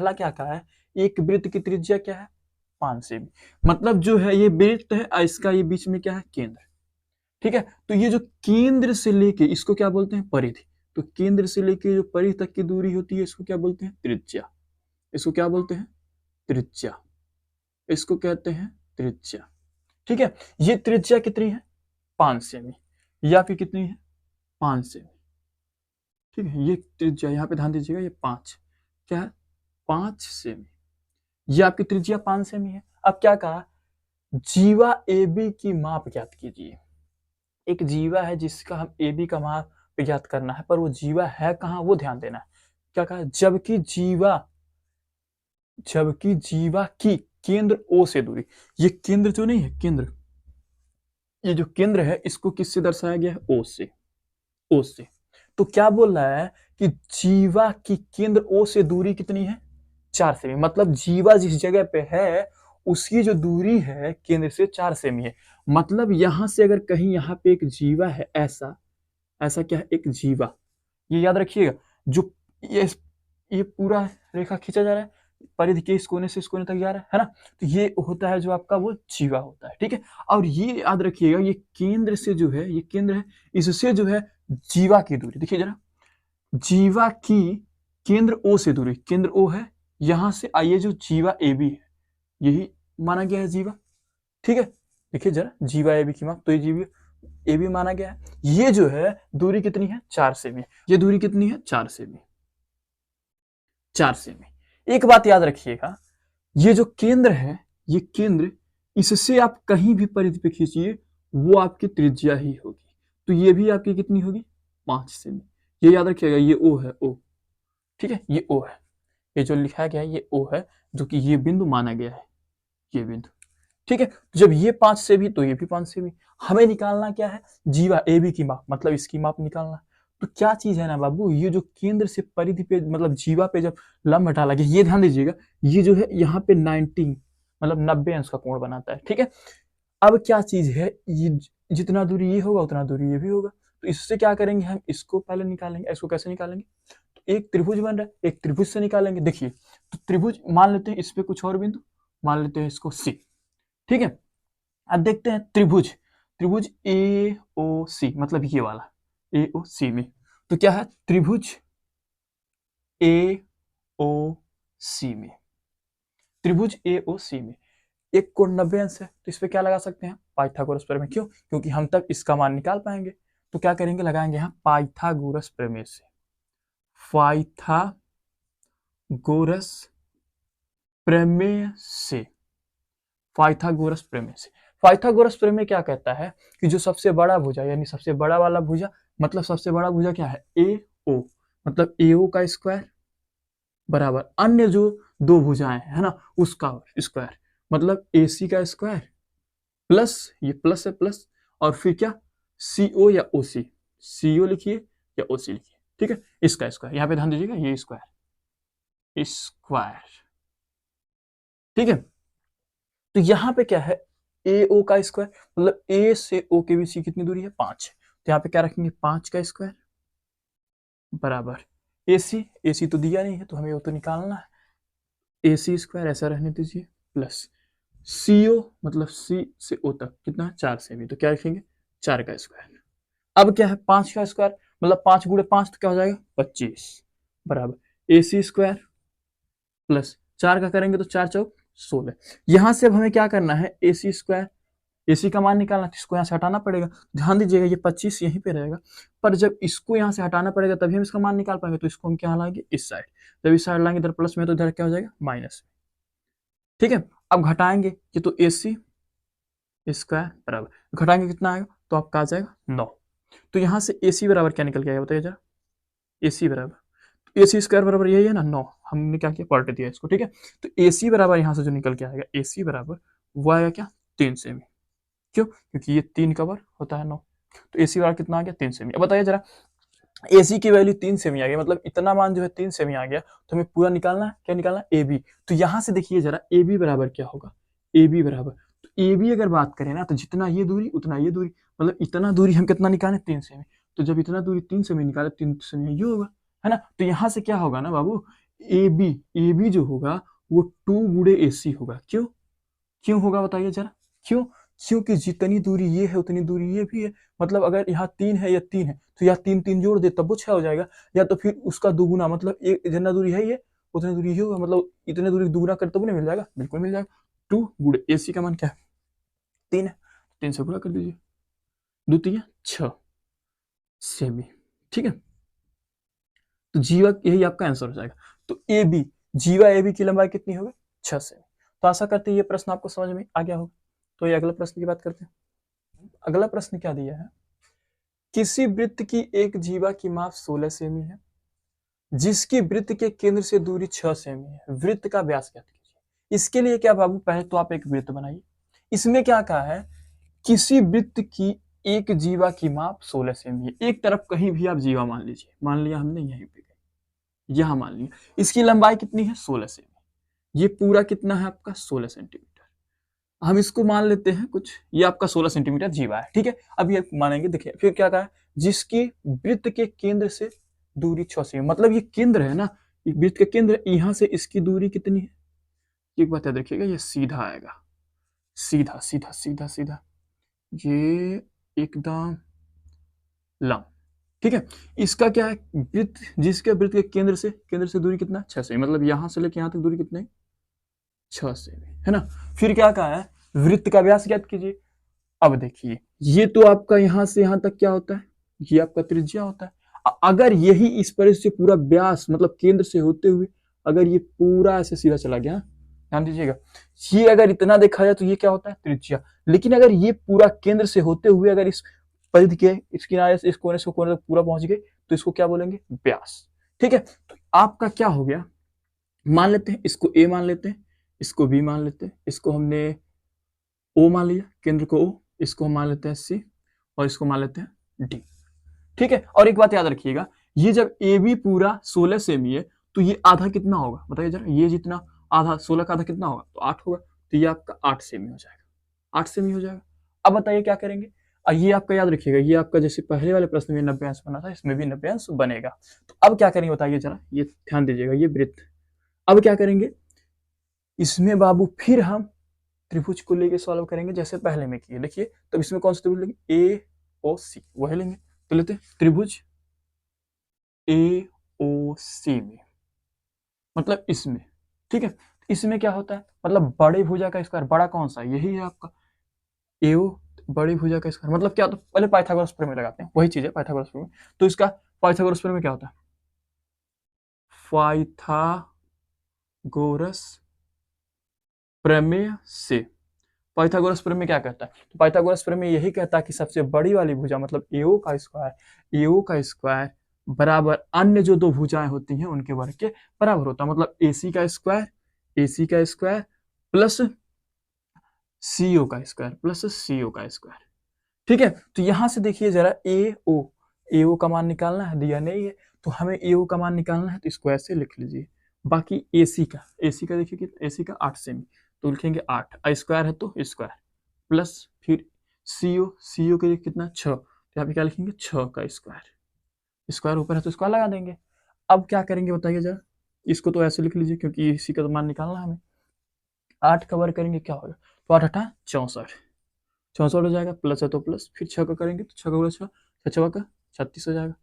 पहला क्या कहा है, एक वृत्त की त्रिज्या क्या है 5 सेमी, मतलब जो है ये वृत्त है और इसका ये बीच में क्या है केंद्र, ठीक है। तो ये जो केंद्र से लेके इसको क्या बोलते हैं परिधि, तो केंद्र से लेके जो परिधि तक की दूरी होती है इसको क्या बोलते हैं त्रिज्या, इसको क्या बोलते हैं त्रिज्या, इसको कहते हैं त्रिज्या, ठीक है। ये त्रिज्या कितनी है 5 सेमी, ये आपकी कितनी है 5 सेमी, ठीक है। ये त्रिज्या यहाँ पे ध्यान दीजिएगा, ये 5 क्या है 5 सेमी, ये आपकी त्रिज्या 5 सेमी है। अब क्या कहा, जीवा ए बी की माप ज्ञात कीजिए। एक जीवा है जिसका हम ए बी का माप ज्ञात करना है, पर वो जीवा है कहाँ वो ध्यान देना है। क्या कहा, जबकि जीवा की केंद्र ओ से दूरी, ये केंद्र जो नहीं है केंद्र, ये जो केंद्र है इसको किससे दर्शाया गया है ओ से, ओ से। तो क्या बोल रहा है कि जीवा की केंद्र ओ से दूरी कितनी है 4 सेमी, मतलब जीवा जिस जगह पे है उसकी जो दूरी है केंद्र से 4 सेमी है। मतलब यहां से अगर कहीं यहाँ पे एक जीवा है, ऐसा क्या है एक जीवा, ये याद रखिएगा, जो ये पूरा रेखा खींचा जा रहा है परिधि के इस कोने से इस कोने तक जा रहा है ना, तो ये होता है जो आपका वो जीवा होता है, ठीक है। और ये याद रखिएगा ये केंद्र से जो है, ये केंद्र है, इससे जो है जीवा की दूरी देखिए जरा, जीवा की केंद्र ओ से दूरी, केंद्र ओ है, यहां से आइए जो जीवा ए बी है यही माना गया है जीवा, ठीक है। देखिए जरा जीवा ए बी की माप, तो ये जीवा ए बी माना गया है। ये जो है दूरी कितनी है 4 सेमी, ये दूरी कितनी है 4 सेमी, 4 सेमी। एक बात याद रखिएगा, ये जो केंद्र है, ये केंद्र इससे आप कहीं भी परिधि पे खींचिए वो आपकी त्रिज्या ही होगी, तो ये भी आपकी कितनी होगी 5 सेमी। ये याद रखिएगा, ये ओ है ओ, ठीक है, ये ओ है, ये जो लिखा गया है ये ओ है, जो कि ये बिंदु माना गया है, ये बिंदु, ठीक है। तो जब ये 5 सेमी तो ये भी 5 सेमी, हमें निकालना क्या है जीवा ए बी की माप, मतलब इसकी माप निकालना। तो क्या चीज है ना बाबू, ये जो केंद्र से परिधि पे मतलब जीवा पे जब लंब डाला गया, ये ध्यान दीजिएगा, ये जो है यहाँ पे 90 मतलब 90 अंश का कोण बनाता है, ठीक है। अब क्या चीज है, ये जितना दूरी ये होगा उतना दूरी ये भी होगा, तो इससे क्या करेंगे हम, इसको पहले निकालेंगे। इसको कैसे निकालेंगे, तो एक त्रिभुज बन रहा है, एक त्रिभुज से निकालेंगे। देखिए तो त्रिभुज मान लेते हैं, इस पे कुछ और बिंदु मान लेते हैं इसको सी, ठीक है। अब देखते हैं त्रिभुज, त्रिभुज ए ओ सी, मतलब ये वाला ए ओ सी में, तो क्या है त्रिभुज ए ओ सी में, त्रिभुज ए ओ सी में एक कोण 90 अंश है, तो इस पे क्या लगा सकते हैं पाइथागोरस प्रमेय। क्यों, क्योंकि हम तक इसका मान निकाल पाएंगे। तो क्या करेंगे, लगाएंगे यहाँ पाइथागोरस प्रमेय से, पाइथागोरस प्रमेय से, पाइथागोरस प्रमेय से। पाइथागोरस प्रमेय क्या कहता है कि जो सबसे बड़ा भुजा यानी सबसे बड़ा वाला भुजा, मतलब सबसे बड़ा भुजा क्या है ए ओ, मतलब ए ओ का स्क्वायर बराबर अन्य जो दो भुजाएं है ना उसका स्क्वायर, मतलब ए सी का स्क्वायर प्लस ये प्लस है प्लस, और फिर क्या सी ओ या ओ सी, सी ओ लिखिए या ओ सी लिखिए, ठीक है, इसका स्क्वायर। यहाँ पे ध्यान दीजिएगा ये स्क्वायर, स्क्वायर, ठीक है। तो यहाँ पे क्या है ए ओ का स्क्वायर, मतलब ए से ओ के बीच की कितनी दूरी है 5, तो यहाँ पे क्या रखेंगे 5 का स्क्वायर बराबर ए सी तो दिया नहीं है तो हमें वो तो निकालना है, ए सी स्क्वायर ऐसा रहने दीजिए प्लस सी ओ, मतलब सी से ओ तक कितना है 4 सेमी, तो क्या रखेंगे 4 का स्क्वायर। अब क्या है 5 का स्क्वायर, मतलब 5 गुणे 5 तो क्या हो जाएगा 25 बराबर ए सी स्क्वायर प्लस 4 का करेंगे तो 4 चौक 16। यहां से अब हमें क्या करना है ए सी स्क्वायर, ए सी का मान निकालना, तो इसको यहाँ से हटाना पड़ेगा। ध्यान दीजिएगा ये 25 यहीं पे रहेगा, पर जब इसको यहाँ से हटाना पड़ेगा तभी हम इसका मान निकाल पाएंगे, तो इसको हम क्या लाएंगे इस साइड, जब इस साइड लाएंगे इधर प्लस में तो इधर क्या हो जाएगा माइनस, ठीक है। अब घटाएंगे ये तो ए सी स्क्वायर बराबर, घटाएंगे कितना आएगा तो आपका आ जाएगा 9। तो यहाँ से ए सी बराबर क्या निकल के आएगा बताइए जरा, ए सी बराबर ए सी स्क्वायर बराबर यही है ना 9, हमने क्या किया पलट दिया इसको, ठीक है। तो ए सी बराबर यहाँ से जो निकल के आएगा ए सी बराबर वो आएगा क्या 3 सेमी, क्यों, क्योंकि ये 3 का वर्ग होता है 9, तो ए सी बराबर कितना आ गया 3 सेमी। अब बताइए जरा ए सी की वैल्यू 3 सेमी आ गया, मतलब इतना मान जो है 3 सेमी आ गया, तो हमें पूरा निकालना है, क्या निकालना है ए बी। तो यहाँ से देखिए जरा ए बी बराबर क्या होगा, ए बी बराबर, तो ए बी अगर बात करें ना तो जितना ये दूरी उतना ये दूरी, मतलब इतना दूरी हम कितना निकालें 3 सेमी, तो जब इतना दूरी 3 सेमी निकाले 3 सेमी ये होगा, है ना। तो यहाँ से क्या होगा ना बाबू ए बी जो होगा वो 2 गुणे ए सी होगा। क्यों क्यों होगा बताइए जरा, क्यों? क्योंकि जितनी दूरी ये है उतनी दूरी ये भी है। मतलब अगर यहाँ 3 है या 3 है तो यहाँ 3 3 जोड़ दे तब वो 6 हो जाएगा, या तो फिर उसका दुगुना, मतलब एक जितना दूरी है ये उतनी दूरी ये होगा, मतलब इतने दूरी दुगुना कर तब नहीं मिल जाएगा, बिल्कुल मिल जाएगा। 2 गुणे ए सी का मान क्या है? 3 है, 3 से गुणा कर दीजिए, 2 3 6 सेमी। ठीक है, तो जीवा यही आपका आंसर हो जाएगा। तो ए बी, जीवा ए बी की लंबाई कितनी होगी? 6 सेमी। तो आशा करते हैं ये प्रश्न आपको समझ में आ गया होगा। तो ये अगला प्रश्न की बात करते हैं। अगला प्रश्न क्या दिया है? किसी वृत्त की एक जीवा की माप 16 सेमी है, जिसकी वृत्त के केंद्र से दूरी 6 सेमी है। वृत्त का व्यास ज्ञात कीजिए। इसके लिए क्या बाबू, पहले तो आप एक वृत्त बनाइए। इसमें क्या कहा है? किसी वृत्त की एक जीवा की माप 16 सेमी है। एक तरफ कहीं भी आप जीवा मान लीजिए, मान लिया हमने यहीं पे, यहां मान लिया। इसकी लंबाई कितनी है? 16 सेमी। ये पूरा कितना है आपका? 16 सेंटीमीटर। हम इसको मान लेते हैं कुछ, ये आपका 16 सेंटीमीटर जीवा है। ठीक है, अब ये मानेंगे। देखिए फिर क्या कहा है? जिसकी वृत्त के केंद्र से दूरी 6 सेमी, मतलब ये केंद्र है ना, ये वृत्त के केंद्र, यहां से इसकी दूरी कितनी है? एक बात याद रखिएगा, ये सीधा आएगा, सीधा सीधा सीधा सीधा, ये एकदम लंब। ठीक है, इसका क्या है? वृत्त, जिसके वृत्त के केंद्र से दूरी कितना? 6 सेमी, मतलब यहां से लेके यहां तक दूरी कितनी? 6 सेमी, है ना। फिर क्या कहा है? वृत्त का व्यास ज्ञात कीजिए। अब देखिए, ये तो आपका यहां से यहां तक क्या होता है? ये आपका त्रिज्या होता है। अगर यही इस पर से पूरा व्यास, मतलब केंद्र से होते हुए अगर ये पूरा ऐसे सीधा चला गया, ध्यान दीजिएगा, ये अगर इतना देखा जाए तो ये क्या होता है? त्रिज्या। लेकिन अगर ये पूरा केंद्र से होते हुए अगर इस परिधि के इस किनारे से इस कोने से कोने तक पूरा पहुंच गए तो इसको क्या बोलेंगे? व्यास। ठीक है, तो आपका क्या हो गया? मान लेते हैं इसको ए मान लेते हैं, इसको बी मान लेते हैं, इसको हमने ओ मान लिया, केंद्र को ओ, इसको हम मान लेते हैं सी, और इसको मान लेते हैं डी। ठीक है, और एक बात याद रखिएगा, ये जब ए बी पूरा 16 सेमी है तो ये आधा कितना होगा बताइए जरा? ये जितना आधा, 16 का आधा कितना होगा? तो 8 होगा। तो ये आपका 8 सेमी हो जाएगा, 8 सेमी हो जाएगा। अब बताइए क्या करेंगे? ये आपका याद रखिएगा, ये आपका जैसे पहले वाले प्रश्न में 90 अंश बना था, इसमें भी 90 अंश बनेगा। तो अब क्या करेंगे बताइए जरा, ये ध्यान दीजिएगा, ये वृत्त। अब क्या करेंगे इसमें बाबू? फिर हम त्रिभुज को लेके सॉल्व करेंगे जैसे पहले में किए। देखिए, तो इसमें कौन सा त्रिभुज लेंगे? ए ओ सी, वही लेंगे। तो लेते हैं त्रिभुज ए ओ सी में, मतलब इसमें। ठीक है, इसमें क्या होता है? मतलब बड़े भुजा का स्क्वायर, बड़ा कौन सा? यही है आपका एओ, बड़ी भुजा का स्क्वायर मतलब क्या? तो पहले पाइथागोरस प्रमेय लगाते हैं, वही चीज है पाइथागोरस प्रमेय। तो इसका पाइथागोरस प्रमेय क्या होता है? पाइथागोरस प्रमेय से, पाइथागोरस प्रमेय क्या कहता है? तो पाइथागोरस प्रमेय यही कहता है कि सबसे बड़ी वाली भुजा मतलब एओ का स्क्वायर बराबर अन्य जो दो भुजाएं होती हैं उनके वर्ग के बराबर होता है। मतलब एसी का स्क्वायर प्लस सीओ का स्क्वायर। ठीक है, तो यहां से देखिए जरा, एओ का मान निकालना है, दिया नहीं है तो हमें एओ का मान निकालना है, तो स्क्वायर से लिख लीजिए। बाकी एसी का देखिए कि एसी का 8 सेमी, तो लिखेंगे 8, स्क्वायर है तो स्क्वायर, प्लस फिर सीओ के लिए कितना? 6, तो यहाँ पे क्या लिखेंगे? 6 का स्क्वायर ऊपर है तो स्क्वायर लगा देंगे। अब क्या करेंगे बताइए जरा? इसको तो ऐसे लिख लीजिए क्योंकि इसी का तो मान निकालना है हमें। 8 का वर्ग करेंगे क्या होगा? तो 8 8 64 हो जाएगा, प्लस है तो प्लस, फिर 6 का करेंगे तो 6 का प्लस 6 का 36 हो जाएगा,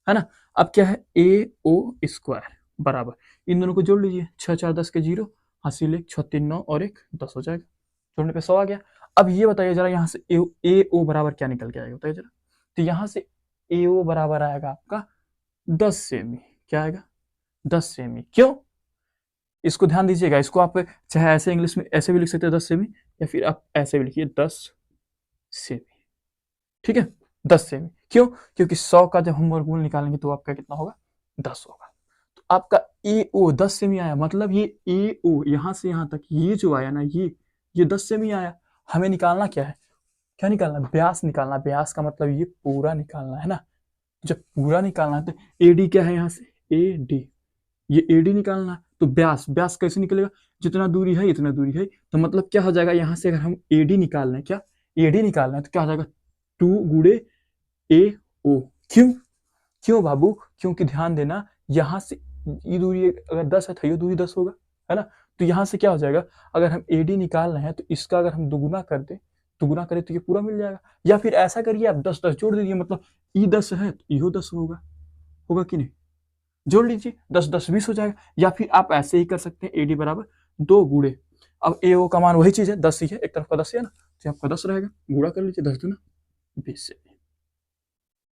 है ना। अब क्या है? ए ओ स्क्वायर बराबर, इन दोनों को जोड़ लीजिए, 6 4 10 के 0, हासिल 1 6 3 9 और 1 10 हो जाएगा, जोड़ने पे 100 आ गया। अब ये बताइए जरा, यहाँ से ए ओ बराबर क्या निकल के आएगा बताइए जरा? तो यहाँ से ए ओ बराबर आएगा आपका 10 सेमी। क्या आएगा? 10 सेमी। क्यों? इसको ध्यान दीजिएगा, इसको आप चाहे ऐसे इंग्लिश में ऐसे भी लिख सकते हैं 10 सेमी, या फिर आप ऐसे भी लिखिए 10 सेमी। ठीक है, 10 सेमी। क्यों? क्योंकि 100 का जब हम वर्गमूल निकालेंगे तो आपका कितना होगा? 10 होगा। तो आपका ए ओ 10 सेमी आया, मतलब ये ए ओ यहां से यहां तक ये जो आया ना, ये 10 सेमी आया। हमें निकालना क्या है? क्या निकालना? व्यास निकालना। व्यास का मतलब ये पूरा निकालना है ना। जब पूरा निकालना है तो एडी क्या है? यहाँ से एडी, ये एडी निकालना है। तो व्यास कैसे निकलेगा? जितना दूरी है इतना दूरी है, तो मतलब क्या हो जाएगा? यहाँ से अगर हम एडी निकालना है, क्या एडी निकालना है, तो क्या हो जाएगा? 2 गुणे ए ओ। क्यों बाबू? क्योंकि ध्यान देना, यहां से ये दूरी अगर 10 है तो ये दूरी 10 होगा, है ना। तो यहाँ से क्या हो जाएगा, अगर हम AD निकाल रहे हैं तो इसका अगर हम दुगुना करें तो ये पूरा मिल जाएगा। या फिर ऐसा करिए आप 10 10 जोड़ दीजिए, मतलब ई 10 है तो इहो 10 होगा कि नहीं, जोड़ लीजिए 10 10 20 हो जाएगा। या फिर आप ऐसे ही कर सकते हैं, AD बराबर 2 गुणे, अब AO का मान वही चीज है 10 ही है, एक तरफ का 10 है ना, तो आपका 10 रहेगा, गुणा कर लीजिए 10 दूना 20 से,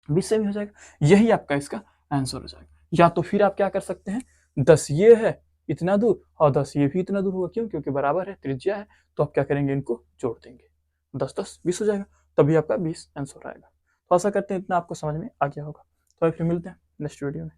20 से भी हो जाएगा। यही आपका इसका आंसर हो जाएगा। या तो फिर आप क्या कर सकते हैं, 10 ये है इतना दूर और 10 ये भी इतना दूर होगा, क्यों, क्योंकि बराबर है, त्रिज्या है, तो आप क्या करेंगे, इनको जोड़ देंगे, 10 10 20 हो जाएगा, तभी आपका 20 आंसर आएगा। तो आशा करते हैं इतना आपको समझ में आ गया होगा। तो फिर मिलते हैं नेक्स्ट वीडियो में।